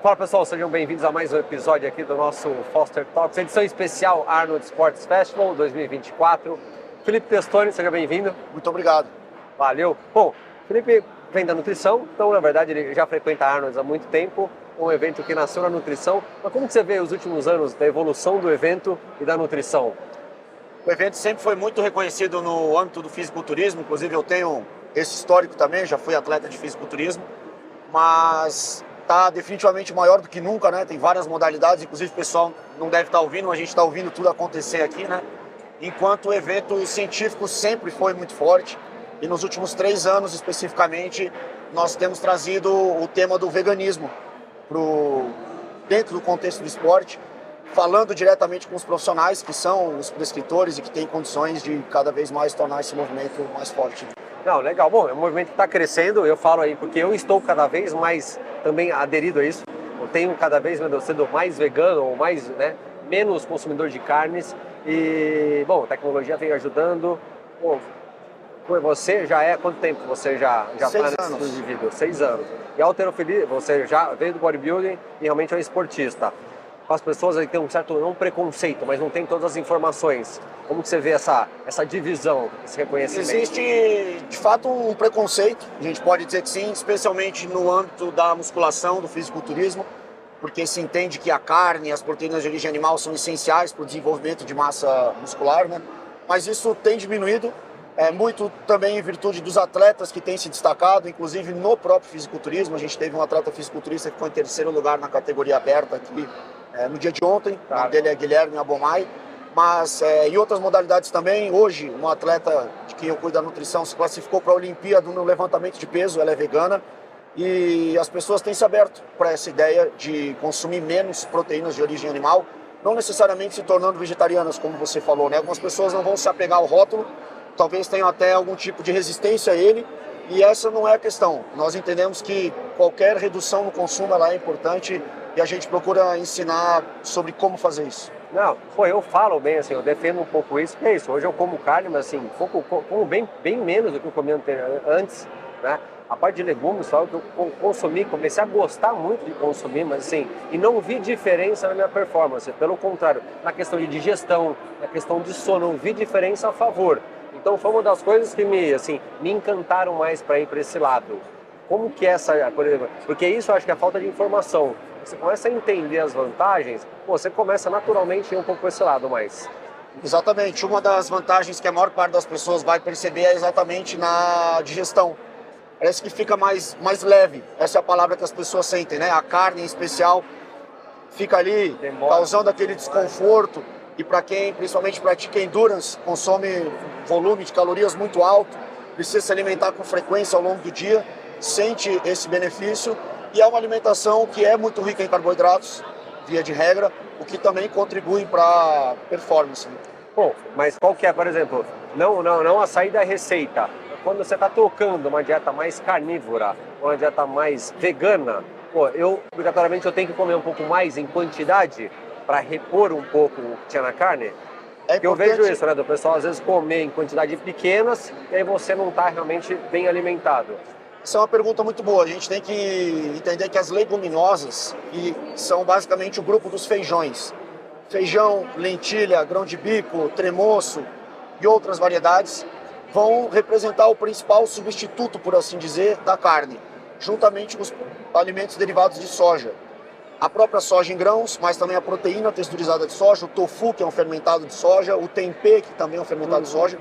Fala pessoal, sejam bem-vindos a mais um episódio aqui do nosso Foster Talks, edição especial Arnold Sports Festival 2024. Felipe Testoni, seja bem-vindo. Muito obrigado. Valeu. Bom, Felipe vem da nutrição, então na verdade ele já frequenta a Arnold há muito tempo, um evento que nasceu na nutrição. Mas como que você vê os últimos anos da evolução do evento e da nutrição? O evento sempre foi muito reconhecido no âmbito do fisiculturismo, inclusive eu tenho esse histórico também, já fui atleta de fisiculturismo, mas está definitivamente maior do que nunca, né? Tem várias modalidades, inclusive o pessoal não deve estar ouvindo, a gente está ouvindo tudo acontecer aqui, né? Enquanto o evento científico sempre foi muito forte, e nos últimos 3 anos especificamente, nós temos trazido o tema do veganismo dentro do contexto do esporte, falando diretamente com os profissionais que são os prescritores e que têm condições de cada vez mais tornar esse movimento mais forte. Não, legal. Bom, é um movimento que está crescendo, eu falo aí porque eu estou cada vez mais também aderido a isso. Eu tenho cada vez sendo mais vegano ou mais, menos consumidor de carnes. E, bom, a tecnologia vem ajudando. Bom, você já é, quanto tempo você já está nesse indivíduo? 6 anos. E a halterofilia, você já veio do bodybuilding e realmente é um esportista. As pessoas aí têm um certo, não preconceito, mas não tem todas as informações. Como que você vê essa divisão, esse reconhecimento? Existe, de fato, um preconceito, a gente pode dizer que sim, especialmente no âmbito da musculação, do fisiculturismo, porque se entende que a carne e as proteínas de origem animal são essenciais para o desenvolvimento de massa muscular, né? Mas isso tem diminuído, muito também em virtude dos atletas que têm se destacado, inclusive no próprio fisiculturismo. A gente teve um atleta fisiculturista que ficou em 3º lugar na categoria aberta aqui, no dia de ontem, o nome dele é Guilherme Abomai, mas em outras modalidades também. Hoje, uma atleta de quem eu cuido da nutrição se classificou para a Olimpíada no levantamento de peso, ela é vegana, e as pessoas têm se aberto para essa ideia de consumir menos proteínas de origem animal, não necessariamente se tornando vegetarianas, como você falou, né? Algumas pessoas não vão se apegar ao rótulo, talvez tenham até algum tipo de resistência a ele, e essa não é a questão. Nós entendemos que qualquer redução no consumo ela é importante, e a gente procura ensinar sobre como fazer isso. Não, eu falo bem assim, eu defendo um pouco isso, porque é isso, hoje eu como carne, mas assim, como bem menos do que eu comia antes, né? A parte de legumes, só que eu consumi, comecei a gostar muito de consumir, mas assim, e não vi diferença na minha performance, pelo contrário, na questão de digestão, na questão de sono, não vi diferença a favor. Então foi uma das coisas que me encantaram mais para ir para esse lado. Como que por exemplo, porque isso eu acho que é a falta de informação. Você começa a entender as vantagens, você começa naturalmente a ir um pouco para esse lado mais. Exatamente. Uma das vantagens que a maior parte das pessoas vai perceber é exatamente na digestão. Parece que fica mais leve. Essa é a palavra que as pessoas sentem, né? A carne em especial fica ali causando aquele desconforto. E para quem, principalmente pratica endurance, consome volume de calorias muito alto, precisa se alimentar com frequência ao longo do dia, sente esse benefício. E é uma alimentação que é muito rica em carboidratos, via de regra, o que também contribui para a performance. Bom, mas qual que é, por exemplo, não a saída da receita. Quando você está tocando uma dieta mais carnívora, uma dieta mais vegana, obrigatoriamente eu tenho que comer um pouco mais em quantidade para repor um pouco o que tinha na carne? Porque eu vejo isso, né, do pessoal às vezes comer em quantidades pequenas e aí você não está realmente bem alimentado. Essa é uma pergunta muito boa. A gente tem que entender que as leguminosas, que são basicamente o grupo dos feijões, feijão, lentilha, grão de bico, tremoço e outras variedades, vão representar o principal substituto, por assim dizer, da carne, juntamente com os alimentos derivados de soja. A própria soja em grãos, mas também a proteína texturizada de soja, o tofu, que é um fermentado de soja, o tempê, que também é um fermentado de soja.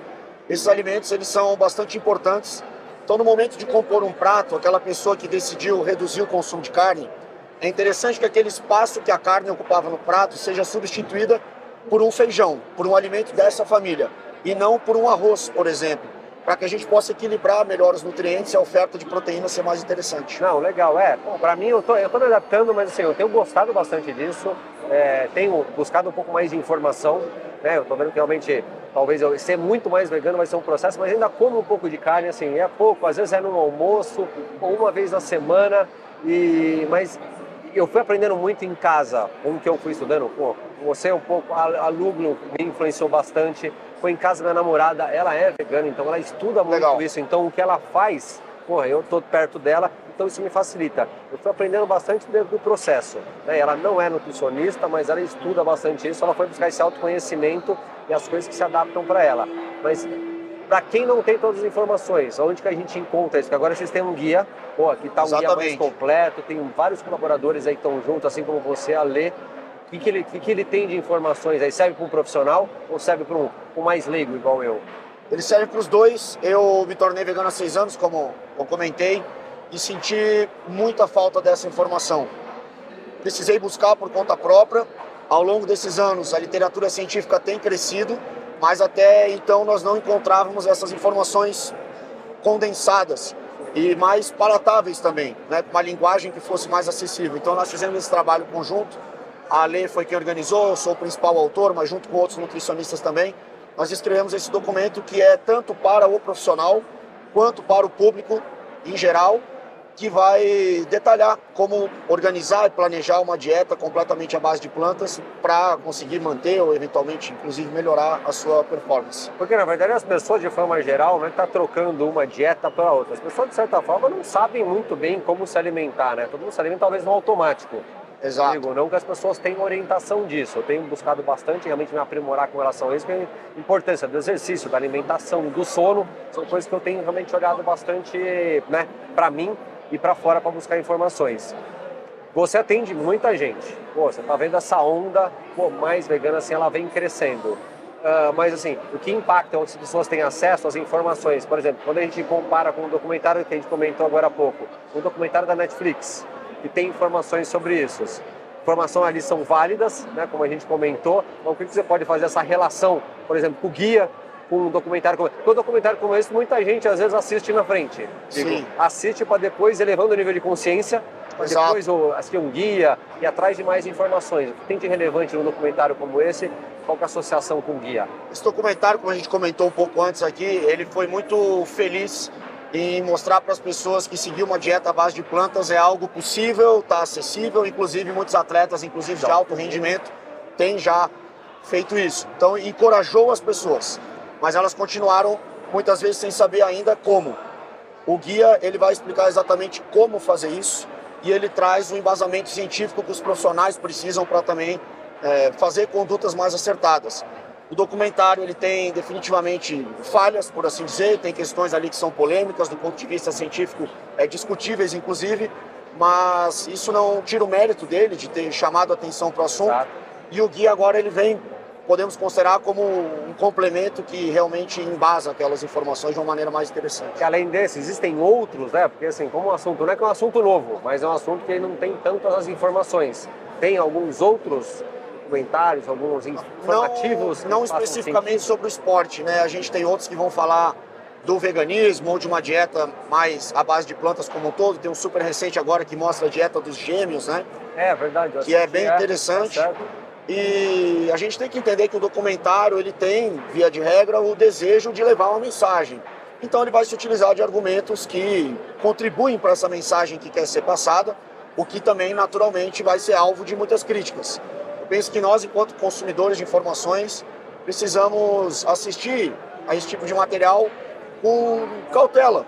Esses alimentos eles são bastante importantes. Então, no momento de compor um prato, aquela pessoa que decidiu reduzir o consumo de carne, é interessante que aquele espaço que a carne ocupava no prato seja substituída por um feijão, por um alimento dessa família, e não por um arroz, por exemplo, para que a gente possa equilibrar melhor os nutrientes e a oferta de proteína ser mais interessante. Não, legal, para mim eu tô me adaptando, mas assim, eu tenho gostado bastante disso, tenho buscado um pouco mais de informação, né? Eu tô vendo que realmente, talvez eu ser muito mais vegano vai ser um processo, mas ainda como um pouco de carne, assim, é pouco, às vezes é no almoço, ou uma vez na semana, mas eu fui aprendendo muito em casa, como que eu fui estudando, você um pouco, a Lugno me influenciou bastante, foi em casa da minha namorada, ela é vegana, então ela estuda muito isso, então o que ela faz, eu tô perto dela, então então isso me facilita. Eu estou aprendendo bastante dentro do processo, né? Ela não é nutricionista, mas ela estuda bastante isso, ela foi buscar esse autoconhecimento e as coisas que se adaptam para ela. Mas para quem não tem todas as informações, onde que a gente encontra isso? Porque agora vocês têm um guia, pô, aqui está um guia mais completo, tem vários colaboradores aí que estão juntos, assim como você, a ler. O que ele tem de informações aí? Serve para um profissional ou serve para um mais leigo, igual eu? Ele serve para os dois. Eu me tornei vegano há 6 anos, como eu comentei, e senti muita falta dessa informação. Precisei buscar por conta própria. Ao longo desses anos, a literatura científica tem crescido, mas até então nós não encontrávamos essas informações condensadas e mais palatáveis também, né? Com uma linguagem que fosse mais acessível. Então nós fizemos esse trabalho conjunto. A Lê foi quem organizou, eu sou o principal autor, mas junto com outros nutricionistas também, nós escrevemos esse documento que é tanto para o profissional quanto para o público em geral, que vai detalhar como organizar e planejar uma dieta completamente à base de plantas para conseguir manter ou eventualmente, inclusive, melhorar a sua performance. Porque, na verdade, as pessoas, de forma geral, não estão trocando uma dieta pela outra. As pessoas, de certa forma, não sabem muito bem como se alimentar, né? Todo mundo se alimenta talvez no automático. Exato. Digo, não que as pessoas tenham orientação disso. Eu tenho buscado bastante realmente me aprimorar com relação a isso, porque a importância do exercício, da alimentação, do sono, são coisas que eu tenho realmente olhado bastante, né, para mim e para fora para buscar informações. Você atende muita gente. Pô, você tá vendo essa onda, pô, mais vegana assim, ela vem crescendo. Mas assim, o que impacta onde as pessoas têm acesso às informações? Por exemplo, quando a gente compara com o documentário que a gente comentou agora há pouco, um documentário da Netflix, que tem informações sobre isso. Informações ali são válidas, né, como a gente comentou. Então, o que você pode fazer essa relação, por exemplo, com o guia, com um documentário como esse? Porque um documentário como esse, muita gente às vezes assiste na frente. Digo, assiste para depois, elevando o nível de consciência, para depois assistir um guia e atrás de mais informações. O que tem de relevante num documentário como esse? Qual que é a associação com o guia? Esse documentário, como a gente comentou um pouco antes aqui, ele foi muito feliz em mostrar para as pessoas que seguir uma dieta à base de plantas é algo possível, está acessível, inclusive muitos atletas, inclusive de alto rendimento, têm já feito isso. Então, encorajou as pessoas, mas elas continuaram muitas vezes sem saber ainda como. O guia, ele vai explicar exatamente como fazer isso e ele traz um embasamento científico que os profissionais precisam para também fazer condutas mais acertadas. O documentário ele tem definitivamente falhas, por assim dizer, tem questões ali que são polêmicas do ponto de vista científico, discutíveis inclusive, mas isso não tira o mérito dele de ter chamado a atenção para o assunto. Exato. E o guia agora ele vem, podemos considerar como um complemento que realmente embasa aquelas informações de uma maneira mais interessante. E além desse, existem outros, né? Porque assim, como um assunto, não é que é um assunto novo, mas é um assunto que não tem tantas as informações. Tem alguns outros comentários, alguns informativos? Não especificamente sobre o esporte, né? A gente tem outros que vão falar do veganismo ou de uma dieta mais à base de plantas como um todo. Tem um super recente agora que mostra a dieta dos gêmeos, né? É verdade. Que é bem interessante. Tá. E a gente tem que entender que o documentário, ele tem, via de regra, o desejo de levar uma mensagem. Então ele vai se utilizar de argumentos que contribuem para essa mensagem que quer ser passada, o que também naturalmente vai ser alvo de muitas críticas. Eu penso que nós, enquanto consumidores de informações, precisamos assistir a esse tipo de material com cautela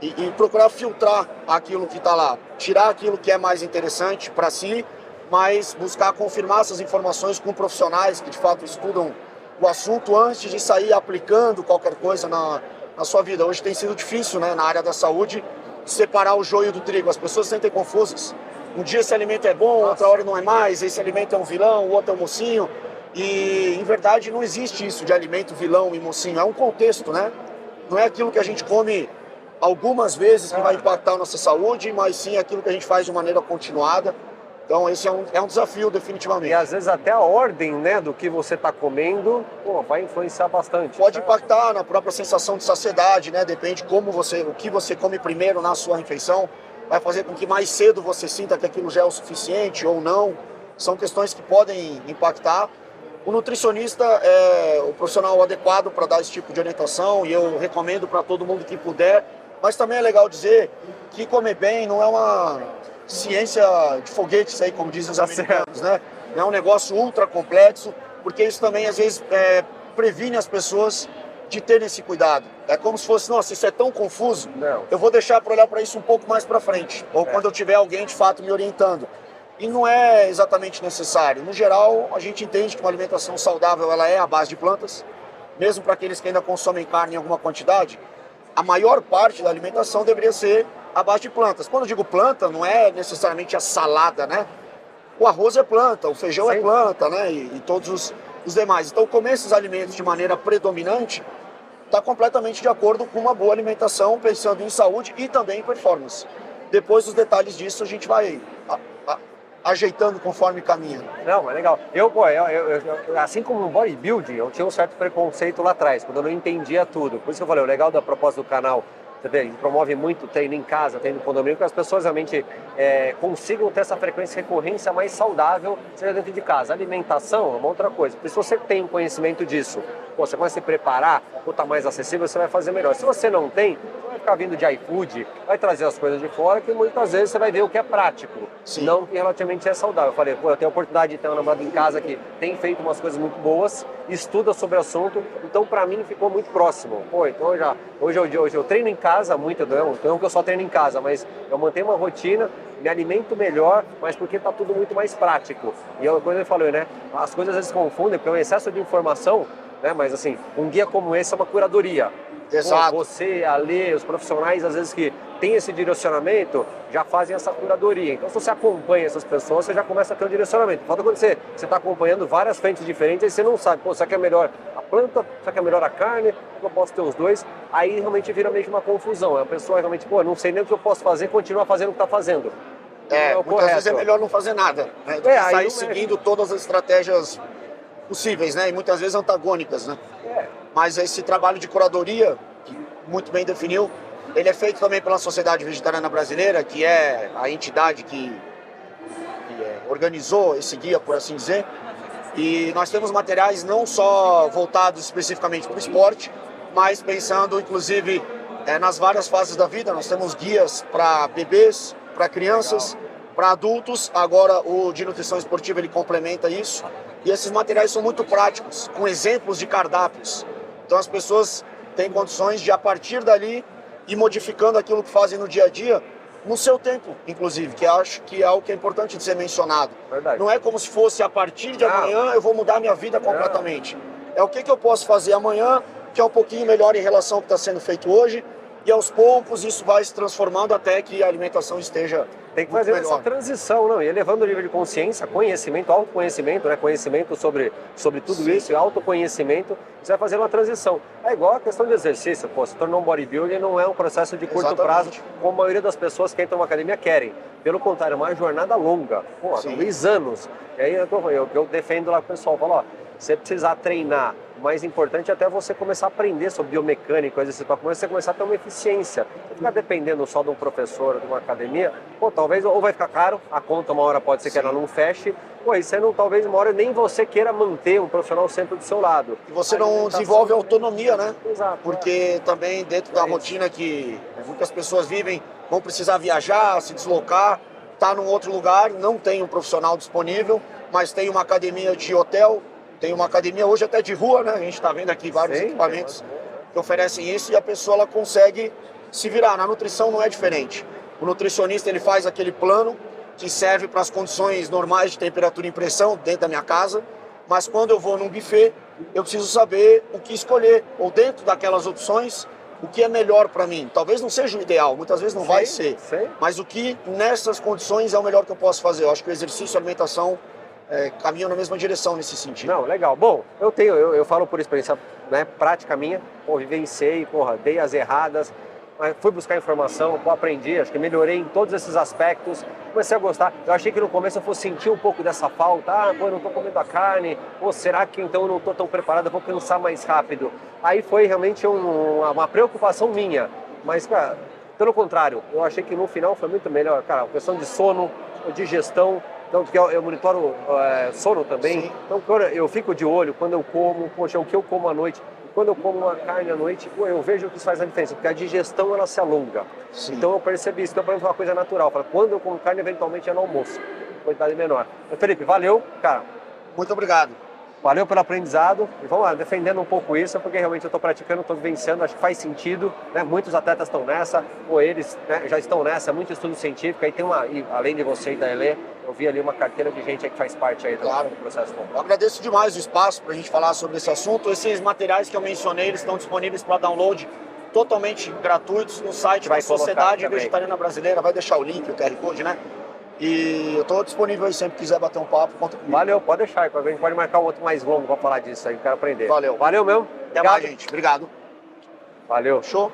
e procurar filtrar aquilo que está lá, tirar aquilo que é mais interessante para si, mas buscar confirmar essas informações com profissionais que de fato estudam o assunto antes de sair aplicando qualquer coisa na sua vida. Hoje tem sido difícil, né, na área da saúde, separar o joio do trigo. As pessoas se sentem confusas. Um dia esse alimento é bom, outra hora não é mais, esse alimento é um vilão, o outro é um mocinho. E, em verdade, não existe isso de alimento, vilão e mocinho. É um contexto, né? Não é aquilo que a gente come algumas vezes que vai impactar a nossa saúde, mas sim aquilo que a gente faz de maneira continuada. Então, esse é um desafio, definitivamente. E, às vezes, até a ordem, né, do que você está comendo, vai influenciar bastante. Pode impactar na própria sensação de saciedade, né? Depende o que você come primeiro na sua refeição. Vai fazer com que mais cedo você sinta que aquilo já é o suficiente ou não. São questões que podem impactar. O nutricionista é o profissional adequado para dar esse tipo de orientação e eu recomendo para todo mundo que puder. Mas também é legal dizer que comer bem não é uma ciência de foguetes, aí, como dizem os americanos, né? Não é um negócio ultra complexo, porque isso também às vezes previne as pessoas de terem esse cuidado. É como se fosse, nossa, isso é tão confuso, Não. eu vou deixar para olhar para isso um pouco mais para frente, ou quando eu tiver alguém de fato me orientando. E não é exatamente necessário. No geral, a gente entende que uma alimentação saudável ela é à base de plantas, mesmo para aqueles que ainda consomem carne em alguma quantidade, a maior parte da alimentação deveria ser à base de plantas. Quando eu digo planta, não é necessariamente a salada, né? O arroz é planta, o feijão Sim. é planta, né? E todos os demais. Então, comer esses alimentos de maneira predominante está completamente de acordo com uma boa alimentação, pensando em saúde e também em performance. Depois, os detalhes disso a gente vai ajeitando conforme caminha. Não, mas legal. Assim como no bodybuilding, eu tinha um certo preconceito lá atrás, quando eu não entendia tudo. Por isso que eu falei, o legal da proposta do canal, você vê, ele promove muito treino em casa, treino no condomínio, que as pessoas realmente consigam ter essa frequência e recorrência mais saudável, seja dentro de casa. Alimentação é uma outra coisa. Porque se você tem um conhecimento disso, você vai se preparar, ou está mais acessível, você vai fazer melhor. Se você não tem, você vai ficar vindo de iFood, vai trazer as coisas de fora, que muitas vezes você vai ver o que é prático, Sim. não que relativamente é saudável. Eu falei, eu tenho a oportunidade de ter uma namorada em casa que tem feito umas coisas muito boas, estuda sobre o assunto, então para mim ficou muito próximo. Então hoje eu treino em casa muito, não que eu só treino em casa, mas eu mantenho uma rotina, me alimento melhor, mas porque está tudo muito mais prático. E a coisa que eu falei, né? As coisas às vezes confundem, porque é um excesso de informação, né? Mas assim, um guia como esse é uma curadoria. Exato. Você, a Lê, os profissionais, às vezes que têm esse direcionamento, já fazem essa curadoria. Então, se você acompanha essas pessoas, você já começa a ter um direcionamento. Falta quando você está acompanhando várias frentes diferentes, aí você não sabe, será que é melhor a planta, será que é melhor a carne, eu posso ter os dois? Aí realmente vira meio que uma confusão. A pessoa realmente, não sei nem o que eu posso fazer, continua fazendo o que está fazendo. Muitas vezes é melhor não fazer nada, né? Do que sair seguindo todas as estratégias possíveis, né? E muitas vezes antagônicas, né? Mas esse trabalho de curadoria, que muito bem definiu, ele é feito também pela Sociedade Vegetariana Brasileira, que é a entidade que organizou esse guia, por assim dizer. E nós temos materiais não só voltados especificamente para o esporte, mas pensando inclusive nas várias fases da vida. Nós temos guias para bebês, para crianças, para adultos. Agora o de nutrição esportiva ele complementa isso. E esses materiais são muito práticos, com exemplos de cardápios. Então as pessoas têm condições de, a partir dali, ir modificando aquilo que fazem no dia a dia, no seu tempo, inclusive, que acho que é algo que é importante de ser mencionado. Verdade. Não é como se fosse a partir de amanhã eu vou mudar a minha vida completamente. É o que eu posso fazer amanhã, que é um pouquinho melhor em relação ao que está sendo feito hoje, e aos poucos isso vai se transformando até que a alimentação esteja tem que fazer essa transição, não? E elevando o nível de consciência, conhecimento, autoconhecimento, né? Conhecimento sobre tudo Sim. isso e autoconhecimento, você vai fazer uma transição. É igual a questão de exercício, se tornar um bodybuilder não é um processo de curto prazo, como a maioria das pessoas que entram numa academia querem. Pelo contrário, é uma jornada longa, talvez anos. E aí eu defendo lá pro pessoal, falo, você precisar treinar, o mais importante é até você começar a aprender sobre biomecânica, para você começar a ter uma eficiência. Você ficar dependendo só de um professor ou de uma academia, talvez ou vai ficar caro, a conta uma hora pode ser que ela não feche, aí você não, talvez uma hora nem você queira manter um profissional sempre do seu lado. E você não desenvolve autonomia, né? Exato. Porque também dentro da rotina que muitas pessoas vivem, vão precisar viajar, se deslocar, tá num outro lugar, não tem um profissional disponível, mas tem uma academia de hotel, tem uma academia hoje até de rua, né? A gente está vendo aqui vários equipamentos que oferecem isso e a pessoa ela consegue se virar. Na nutrição não é diferente. O nutricionista ele faz aquele plano que serve para as condições normais de temperatura e pressão dentro da minha casa, mas quando eu vou num buffet, eu preciso saber o que escolher, ou dentro daquelas opções, o que é melhor para mim. Talvez não seja o ideal, muitas vezes não vai ser, mas o que nessas condições é o melhor que eu posso fazer. Eu acho que o exercício e a alimentação caminham na mesma direção nesse sentido. Não, legal. Bom, eu falo por experiência, né, prática minha, vivenciei, dei as erradas, fui buscar informação, aprendi, acho que melhorei em todos esses aspectos, comecei a gostar. Eu achei que no começo eu fosse sentir um pouco dessa falta, eu não estou comendo a carne, será que então eu não estou tão preparado, eu vou cansar mais rápido? Aí foi realmente uma preocupação minha, mas, cara, pelo contrário, eu achei que no final foi muito melhor, cara, a questão de sono, digestão, então, porque eu monitoro sono também. Sim. Então, eu fico de olho quando eu como, o que eu como à noite. Quando eu como uma carne à noite, eu vejo que isso faz a diferença, porque a digestão ela se alonga. Sim. Então eu percebi isso, então para mim foi uma coisa natural. Quando eu como carne, eventualmente é no almoço, quantidade menor. Mas, Felipe, valeu, cara. Muito obrigado. Valeu pelo aprendizado e vamos lá, defendendo um pouco isso, porque realmente eu estou praticando, estou vivenciando, acho que faz sentido, né? Muitos atletas estão nessa, ou eles, né, já estão nessa, muito estudo científico, aí tem além de você e da Elê, eu vi ali uma carteira de gente aí que faz parte aí do processo todo. Eu agradeço demais o espaço para a gente falar sobre esse assunto. Esses materiais que eu mencionei, eles estão disponíveis para download totalmente gratuitos no site da Sociedade Vegetariana Brasileira. Vai deixar o link, o QR Code, né? E eu estou disponível aí sempre que quiser bater um papo, conta comigo. Valeu, pode deixar. A gente pode marcar um outro mais longo para falar disso aí, quero aprender. Valeu. Valeu mesmo. Até mais, gente. Obrigado. Valeu. Show.